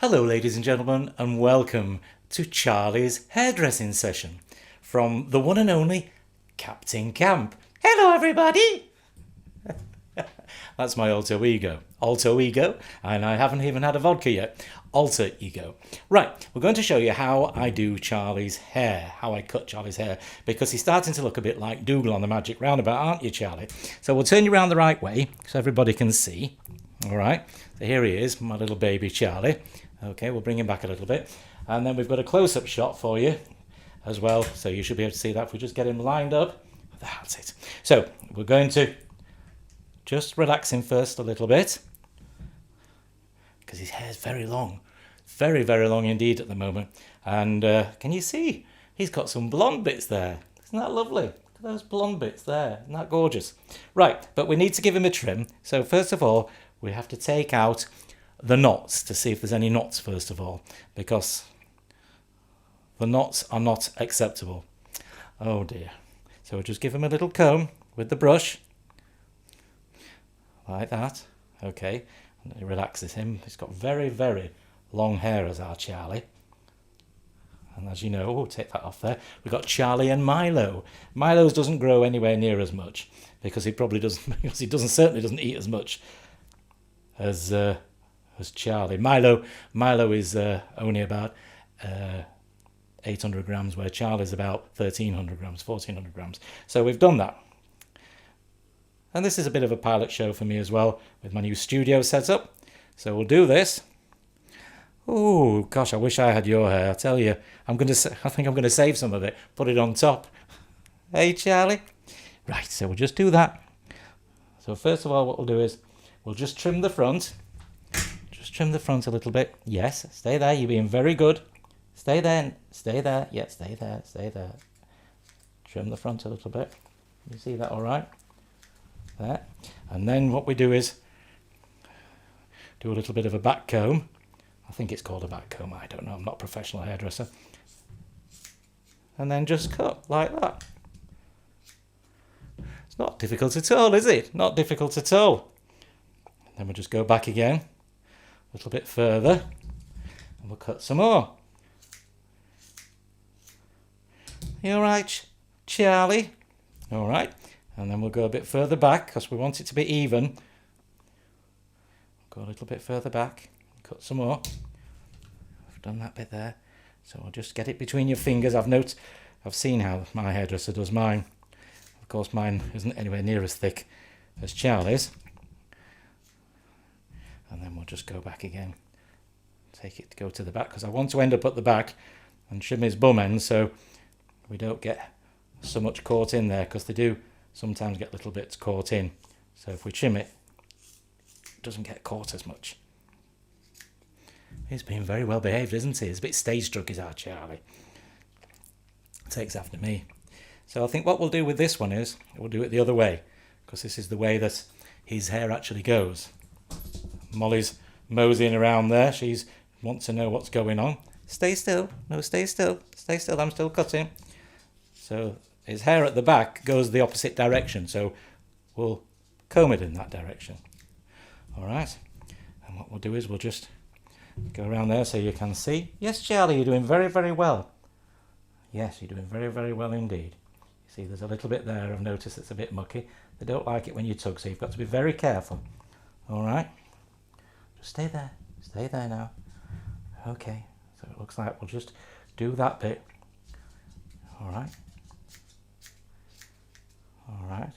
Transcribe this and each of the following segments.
Hello ladies and gentlemen, and welcome to Charlie's hairdressing session from the one and only Captain Camp. Hello everybody! That's my alter ego, and I haven't even had a vodka yet. Alter ego. Right, we're going to show you how I do Charlie's hair, how I cut Charlie's hair, because he's starting to look a bit like Dougal on the Magic Roundabout, aren't you, Charlie? So we'll turn you around the right way so everybody can see. All right, so here he is, my little baby Charlie. Okay, we'll bring him back a little bit. And then we've got a close-up shot for you as well, so you should be able to see that if we just get him lined up. That's it. So we're going to just relax him first a little bit, because his hair's very long. Very, very long indeed at the moment. And can you see? He's got some blonde bits there. Isn't that lovely? Look at those blonde bits there. Isn't that gorgeous? Right, but we need to give him a trim. So first of all, we have to take out the knots to see if there's any knots first of all, because the knots are not acceptable. Oh dear. So we'll just give him a little comb with the brush, like that. Okay, and it relaxes him. He's got very, very long hair as our Charlie. And as you know, we'll take that off there. We've got Charlie and Milo. Milo's doesn't grow anywhere near as much, because he probably doesn't, because he certainly doesn't eat as much as Charlie. Milo is only about 800 grams, where Charlie's about 1300 grams, 1400 grams. So we've done that. And this is a bit of a pilot show for me as well, with my new studio set up. So we'll do this. Oh gosh, I wish I had your hair. I tell you, I think I'm going to save some of it, put it on top. Hey Charlie. Right, so we'll just do that. So first of all, what we'll do is we'll just trim the front. Trim the front a little bit. Yes, stay there. You're being very good. Stay there. Stay there. Yeah, stay there. Stay there. Trim the front a little bit. You see that all right? There. And then what we do is do a little bit of a back comb. I think it's called a back comb. I don't know. I'm not a professional hairdresser. And then just cut like that. It's not difficult at all, is it? Not difficult at all. And then we'll just go back again. A little bit further, and we'll cut some more. You all right, Charlie? All right, and then we'll go a bit further back, because we want it to be even. Go a little bit further back, cut some more. I've done that bit there, so I'll just get it between your fingers. I've seen how my hairdresser does mine. Of course, mine isn't anywhere near as thick as Charlie's. And then we'll just go back again. Go to the back, because I want to end up at the back and trim his bum end so we don't get so much caught in there, because they do sometimes get little bits caught in. So if we trim it, it doesn't get caught as much. He's been very well behaved, isn't he? He's a bit stage struck, is our Charlie. Takes after me. So I think what we'll do with this one is we'll do it the other way, because this is the way that his hair actually goes. Molly's moseying around there. She's wants to know what's going on. Stay still. No, stay still. Stay still. I'm still cutting. So his hair at the back goes the opposite direction. So we'll comb it in that direction. All right. And what we'll do is we'll just go around there so you can see. Yes, Charlie, you're doing very, very well. Yes, you're doing very, very well indeed. You see, there's a little bit there. I've noticed it's a bit mucky. They don't like it when you tug, so you've got to be very careful. All right. Stay there. Stay there now. Okay. So it looks like we'll just do that bit. All right. All right.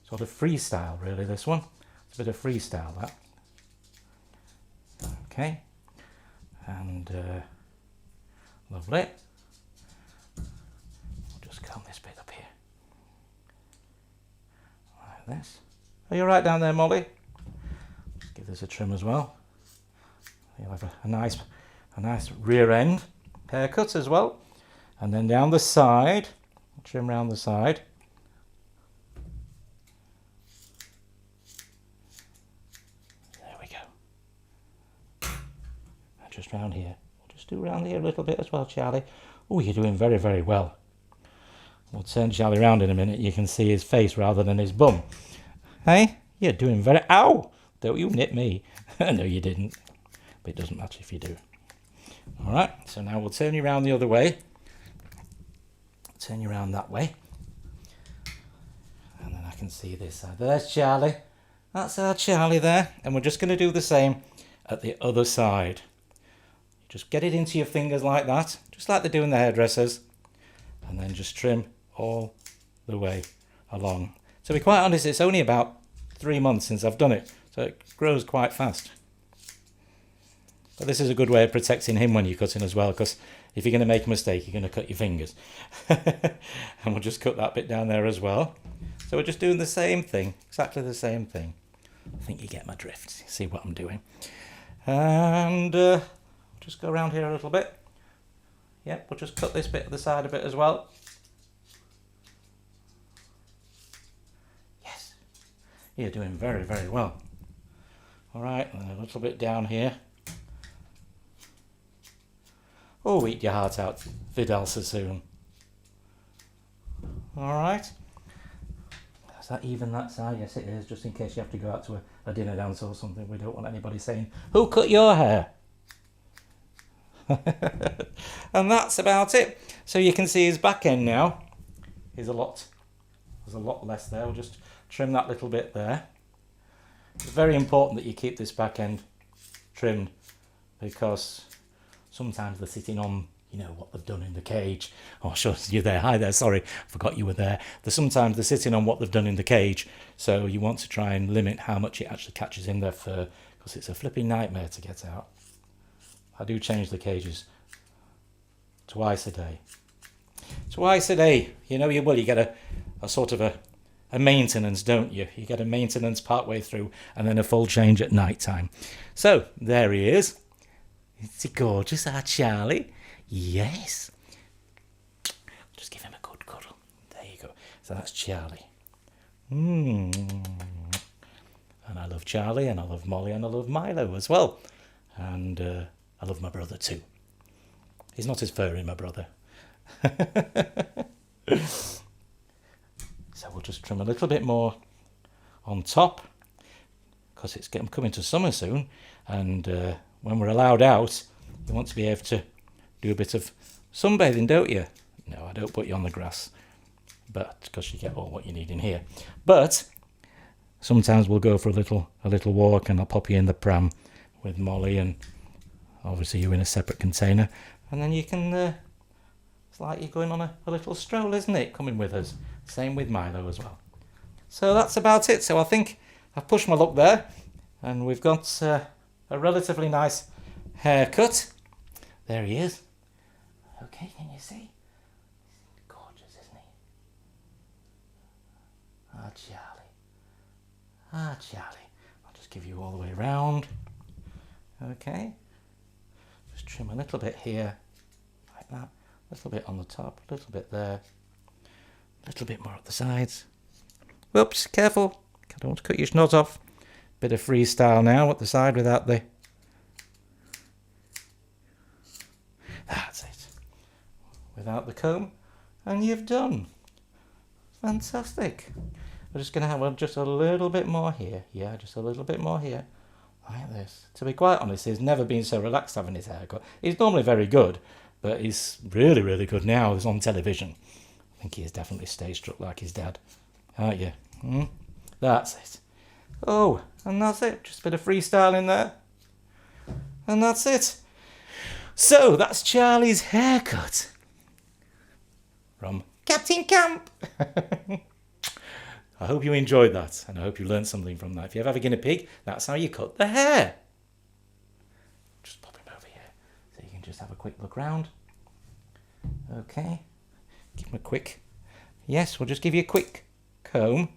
Sort of freestyle, really, this one. It's a bit of freestyle, that. Okay. And lovely. We'll just comb this bit up here. Like this. Are you all right down there, Molly? Give this a trim as well. You'll have a nice rear end haircut as well. And then down the side, trim around the side. There we go. And just round here. We'll just do around here a little bit as well, Charlie. Oh, you're doing very, very well. We'll turn Charlie around in a minute. You can see his face rather than his bum. Hey, you're doing very... Ow! Don't you nip me. No, you didn't. but it doesn't matter if you do. All right, so now we'll turn you around the other way. Turn you around that way. And then I can see this side. There's Charlie. That's our Charlie there. And we're just going to do the same at the other side. Just get it into your fingers like that, just like they do in the hairdressers. And then just trim all the way along. To be quite honest, it's only about 3 months since I've done it, so it grows quite fast. But this is a good way of protecting him when you're cutting as well, because if you're going to make a mistake, you're going to cut your fingers. And we'll just cut that bit down there as well. So we're just doing the same thing, exactly the same thing. I think you get my drift. See what I'm doing. And just go around here a little bit. Yep, we'll just cut this bit at the side a bit as well. Yes, you're doing very, very well. All right, and a little bit down here. Oh, eat your heart out, Vidal Sassoon. All right. Is that even that side? Yes, it is, just in case you have to go out to a dinner dance or something. We don't want anybody saying, "Who cut your hair?" And that's about it. So you can see his back end now is there's a lot less there. We'll just trim that little bit there. It's very important that you keep this back end trimmed, because sometimes they're sitting on, you know, what they've done in the cage. Oh, sure, you're there. Hi there, sorry, forgot you were there. Sometimes they're sitting on what they've done in the cage, so you want to try and limit how much it actually catches in their fur, because it's a flipping nightmare to get out. I do change the cages twice a day. Twice a day. You know, you get a sort of a maintenance, don't you? You get a maintenance part way through and then a full change at night time. So, there he is. Is he gorgeous, our Charlie? Yes. Just give him a good cuddle. There you go. So that's Charlie. And I love Charlie, and I love Molly, and I love Milo as well. And I love my brother too. He's not as furry, my brother. So we'll just trim a little bit more on top, because it's coming to summer soon, and when we're allowed out, you want to be able to do a bit of sunbathing, don't you? No, I don't put you on the grass, but because you get all what you need in here. But sometimes we'll go for a little walk, and I'll pop you in the pram with Molly, and obviously you in a separate container, and then you can it's like you're going on a little stroll, isn't it, coming with us? Same with Milo as well. So that's about it. So I think I've pushed my luck there, and we've got a relatively nice haircut. There he is. Okay, can you see? He's gorgeous, isn't he? Ah, Charlie. Ah, Charlie. I'll just give you all the way round. Okay. Just trim a little bit here, like that. A little bit on the top, a little bit there. A little bit more at the sides. Whoops, careful. I don't want to cut your snot off. Bit of freestyle now at the side without the... That's it. Without the comb. And you've done. Fantastic. We're just going to have just a little bit more here. Yeah, just a little bit more here. Like this. To be quite honest, he's never been so relaxed having his haircut. He's normally very good, but he's really, really good now. He's on television. I think he is definitely stage struck like his dad. Aren't you? That's it. Oh, and that's it. Just a bit of freestyle in there. And that's it. So, that's Charlie's haircut. From Captain Camp. I hope you enjoyed that, and I hope you learned something from that. If you ever have a guinea pig, that's how you cut the hair. Just pop him over here so you can just have a quick look round. Okay. Give him a quick... Yes, we'll just give you a quick comb.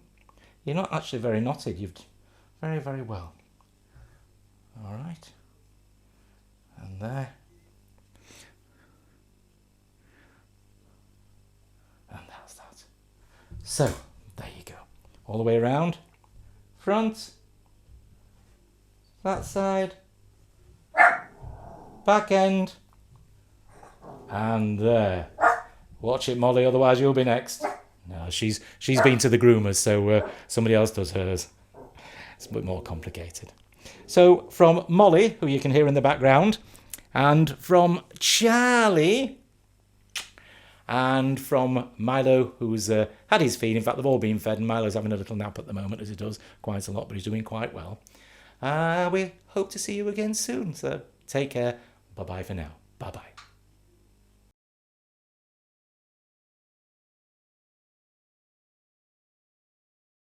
You're not actually very knotted. You've very, very well. All right. And there. And that's that. So, there you go. All the way around. Front. That side. Back end. And there. Watch it, Molly, otherwise you'll be next. No, she's been to the groomers, so somebody else does hers. It's a bit more complicated. So from Molly, who you can hear in the background, and from Charlie, and from Milo, who's had his feed. In fact, they've all been fed, and Milo's having a little nap at the moment, as he does quite a lot, but he's doing quite well. We hope to see you again soon, so take care. Bye-bye for now. Bye-bye.